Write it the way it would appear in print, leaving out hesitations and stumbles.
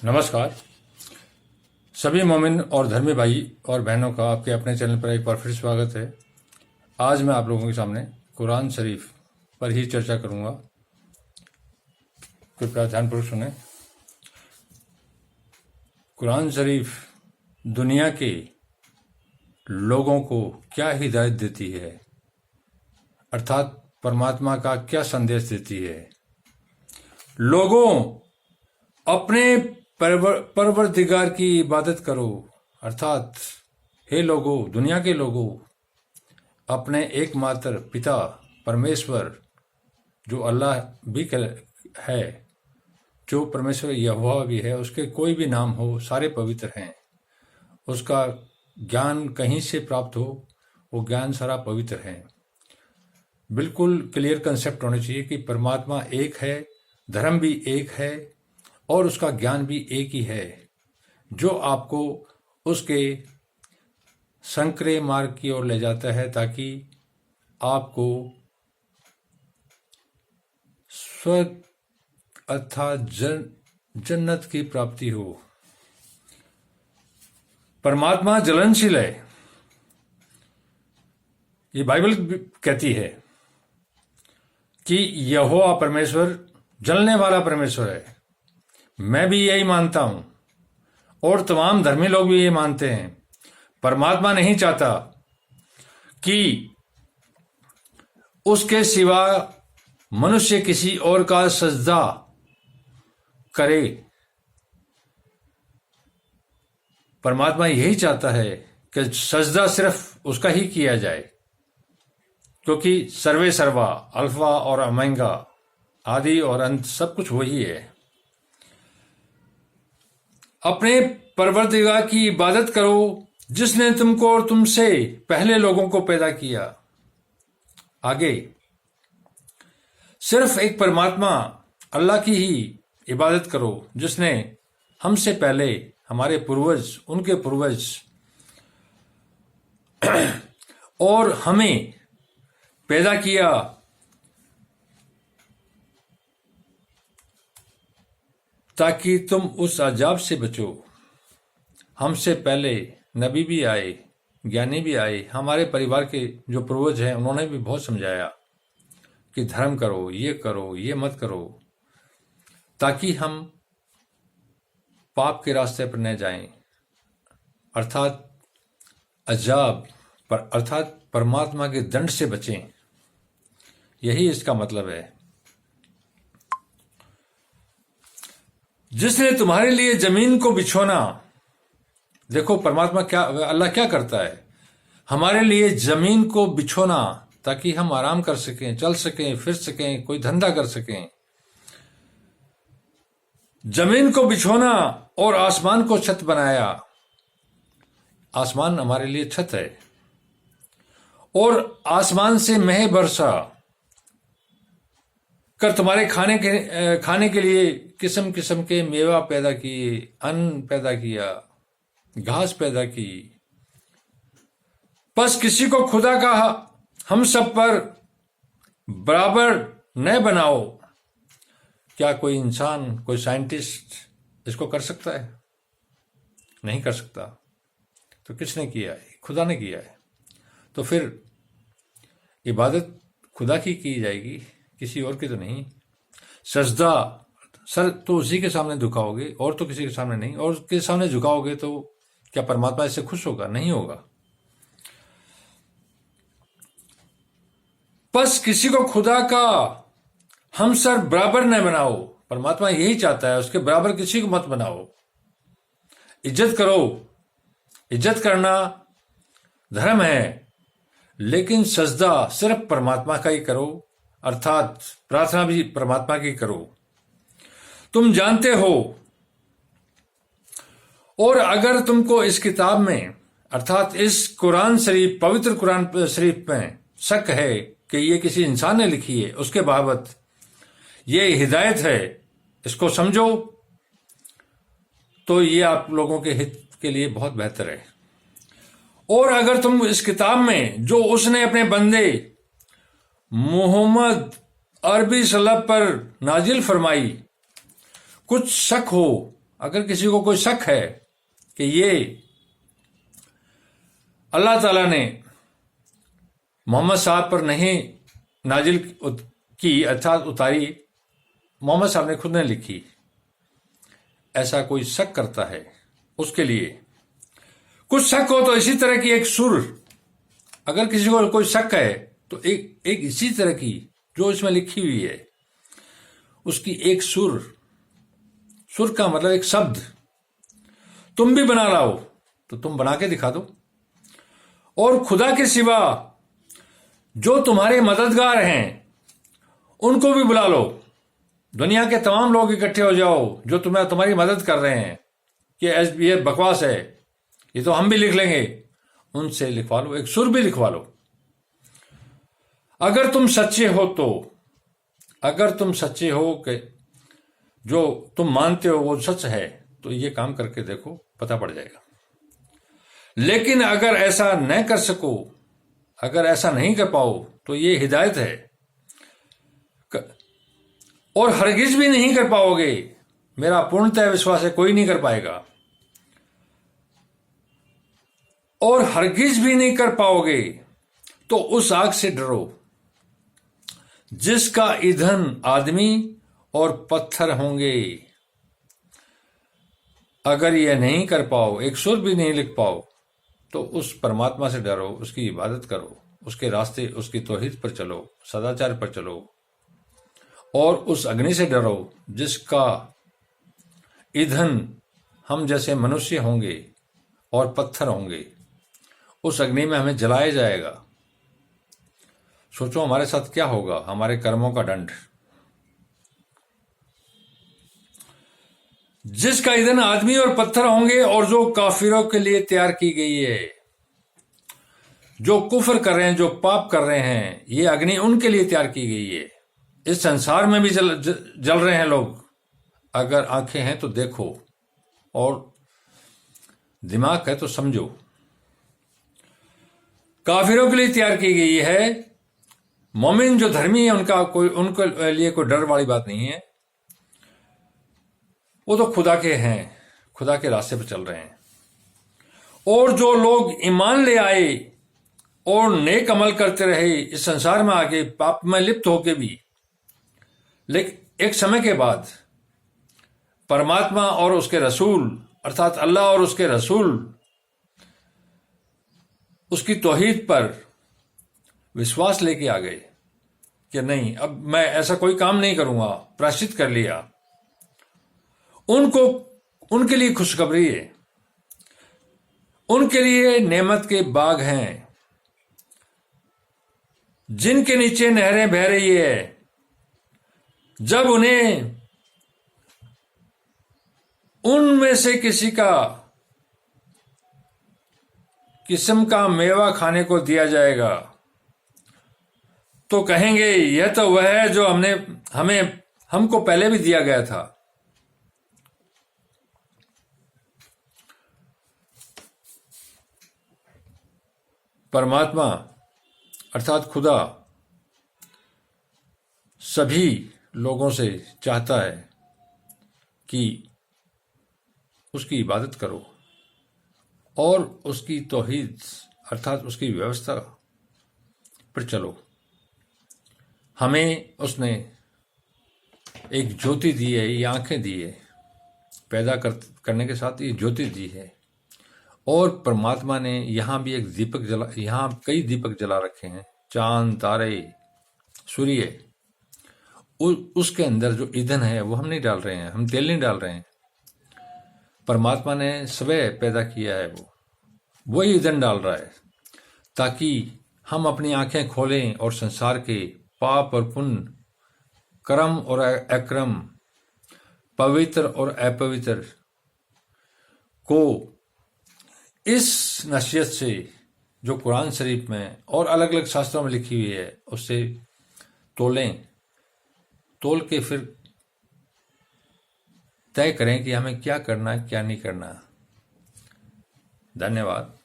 नमस्कार सभी मोमिन और धर्मी भाई और बहनों का आपके अपने चैनल पर एक बार फिर स्वागत है। आज मैं आप लोगों के सामने कुरान शरीफ पर ही चर्चा करूंगा। कृपया ध्यानपूर्वक सुने। कुरान शरीफ दुनिया के लोगों को क्या हिदायत देती है, अर्थात परमात्मा का क्या संदेश देती है। लोगों, अपने परवरदिगार की इबादत करो, अर्थात हे लोगों, दुनिया के लोगों, अपने एकमात्र पिता परमेश्वर जो अल्लाह भी है, जो परमेश्वर यहोवा भी है, उसके कोई भी नाम हो सारे पवित्र हैं। उसका ज्ञान कहीं से प्राप्त हो, वो ज्ञान सारा पवित्र है। बिल्कुल क्लियर कंसेप्ट होना चाहिए कि परमात्मा एक है, धर्म भी एक है और उसका ज्ञान भी एक ही है, जो आपको उसके संकरे मार्ग की ओर ले जाता है ताकि आपको स्वर्ग अर्थात जन्नत की प्राप्ति हो। परमात्मा जलनशील है, ये बाइबल कहती है कि यहोवा परमेश्वर जलने वाला परमेश्वर है। मैं भी यही मानता हूं और तमाम धर्मी लोग भी ये मानते हैं। परमात्मा नहीं चाहता कि उसके सिवा मनुष्य किसी और का सजदा करे। परमात्मा यही चाहता है कि सजदा सिर्फ उसका ही किया जाए, क्योंकि सर्वे सर्वा, अल्फा और ओमेगा, आदि और अंत सब कुछ वही है। अपने परवरदिगार की इबादत करो जिसने तुमको और तुमसे पहले लोगों को पैदा किया। आगे सिर्फ एक परमात्मा अल्लाह की ही इबादत करो जिसने हमसे पहले हमारे पूर्वज, उनके पूर्वज और हमें पैदा किया, ताकि तुम उस अजाब से बचो। हमसे पहले नबी भी आए, ज्ञानी भी आए, हमारे परिवार के जो पूर्वज हैं उन्होंने भी बहुत समझाया कि धर्म करो, ये मत करो, ताकि हम पाप के रास्ते पर न जाएं, अर्थात अजाब पर, अर्थात परमात्मा के दंड से बचें। यही इसका मतलब है। जिसने तुम्हारे लिए जमीन को बिछोना, देखो परमात्मा क्या, अल्लाह क्या करता है, हमारे लिए जमीन को बिछोना ताकि हम आराम कर सकें, चल सकें, फिर सकें, कोई धंधा कर सकें। जमीन को बिछोना और आसमान को छत बनाया। आसमान हमारे लिए छत है और आसमान से मेह बरसा कर तुम्हारे खाने के लिए किस्म किस्म के मेवा पैदा किए, अन्न पैदा किया, घास पैदा की। बस किसी को खुदा का हम सब पर बराबर न बनाओ। क्या कोई इंसान, कोई साइंटिस्ट इसको कर सकता है? नहीं कर सकता। तो किसने किया है? खुदा ने किया है। तो फिर इबादत खुदा की जाएगी, किसी और की तो नहीं। सजदा सर तो उसी के सामने झुकाओगे और तो किसी के सामने नहीं। और के सामने झुकाओगे तो क्या परमात्मा इससे खुश होगा? नहीं होगा। बस किसी को खुदा का हमसर बराबर न बनाओ। परमात्मा यही चाहता है, उसके बराबर किसी को मत बनाओ। इज्जत करो, इज्जत करना धर्म है, लेकिन सजदा सिर्फ परमात्मा का ही करो, अर्थात प्रार्थना भी परमात्मा की करो। तुम जानते हो, और अगर तुमको इस किताब में, अर्थात इस कुरान शरीफ, पवित्र कुरान शरीफ में शक है कि ये किसी इंसान ने लिखी है, उसके बाबत ये हिदायत है, इसको समझो, तो ये आप लोगों के हित के लिए बहुत बेहतर है। और अगर तुम इस किताब में जो उसने अपने बंदे मोहम्मद अरबी सल्लल्लाहु पर नाजिल फरमाई कुछ शक हो, अगर किसी को कोई शक है कि ये अल्लाह ताला ने मोहम्मद साहब पर नहीं नाजिल की अर्थात उतारी, मोहम्मद साहब ने खुद ने लिखी, ऐसा कोई शक करता है, उसके लिए कुछ शक हो तो इसी तरह की एक सुर, अगर किसी को कोई शक है तो एक इसी तरह की जो इसमें लिखी हुई है उसकी एक सुर का मतलब एक शब्द तुम भी बना लाओ तो तुम बना के दिखा दो, और खुदा के सिवा जो तुम्हारे मददगार हैं उनको भी बुला लो, दुनिया के तमाम लोग इकट्ठे हो जाओ जो तुम्हारी मदद कर रहे हैं कि ये बकवास है, ये तो हम भी लिख लेंगे, उनसे लिखवा लो, एक सुर भी लिखवा लो। अगर तुम सच्चे हो तो, अगर तुम सच्चे हो कि जो तुम मानते हो वो सच है तो ये काम करके देखो, पता पड़ जाएगा। लेकिन अगर ऐसा न कर सको, अगर ऐसा नहीं कर पाओ तो ये हिदायत है, और हरगिज भी नहीं कर पाओगे, मेरा पूर्णतः विश्वास है कोई नहीं कर पाएगा, और हरगिज भी नहीं कर पाओगे तो उस आग से डरो जिसका ईंधन आदमी और पत्थर होंगे। अगर यह नहीं कर पाओ, एक सुर भी नहीं लिख पाओ, तो उस परमात्मा से डरो, उसकी इबादत करो, उसके रास्ते, उसकी तौहीद पर चलो, सदाचार पर चलो, और उस अग्नि से डरो जिसका ईंधन हम जैसे मनुष्य होंगे और पत्थर होंगे, उस अग्नि में हमें जलाया जाएगा। सोचो हमारे साथ क्या होगा, हमारे कर्मों का दंड। जिसका ईंधन आदमी और पत्थर होंगे और जो काफिरों के लिए तैयार की गई है, जो कुफर कर रहे हैं, जो पाप कर रहे हैं, ये अग्नि उनके लिए तैयार की गई है। इस संसार में भी जल रहे हैं लोग, अगर आंखें हैं तो देखो और दिमाग है तो समझो। काफिरों के लिए तैयार की गई है, मोमिन जो धर्मी है उनके लिए कोई डर वाली बात नहीं है, वो तो खुदा के हैं, खुदा के रास्ते पर चल रहे हैं। और जो लोग ईमान ले आए और नेक अमल करते रहे इस संसार में आके, पाप में लिप्त होके भी, लेकिन एक समय के बाद परमात्मा और उसके रसूल अर्थात अल्लाह और उसके रसूल उसकी तौहीद पर विश्वास लेके आ गए कि नहीं, अब मैं ऐसा कोई काम नहीं करूंगा, प्रायश्चित कर लिया, उनके लिए खुशखबरी है, उनके लिए नेमत के बाग हैं जिनके नीचे नहरें बह रही है। जब उन्हें उनमें से किसी किस्म का मेवा खाने को दिया जाएगा तो कहेंगे यह तो वह है जो हमको पहले भी दिया गया था। परमात्मा अर्थात खुदा सभी लोगों से चाहता है कि उसकी इबादत करो और उसकी तौहीद अर्थात उसकी व्यवस्था पर चलो। हमें उसने एक ज्योति दी है, ये आंखें दी है, पैदा करने के साथ ये ज्योति दी है, और परमात्मा ने यहाँ भी एक दीपक यहाँ कई दीपक जला रखे हैं, चांद, तारे, सूर्य, उसके अंदर जो ईंधन है वो हम नहीं डाल रहे हैं, हम तेल नहीं डाल रहे हैं, परमात्मा ने स्वयं पैदा किया है, वही ईंधन डाल रहा है ताकि हम अपनी आंखें खोलें और संसार के पाप और पुण्य, कर्म और अक्रम, पवित्र और अपवित्र को इस नसीहत से जो कुरान शरीफ में और अलग अलग शास्त्रों में लिखी हुई है उससे तोल के फिर तय करें कि हमें क्या करना है, क्या नहीं करना। धन्यवाद।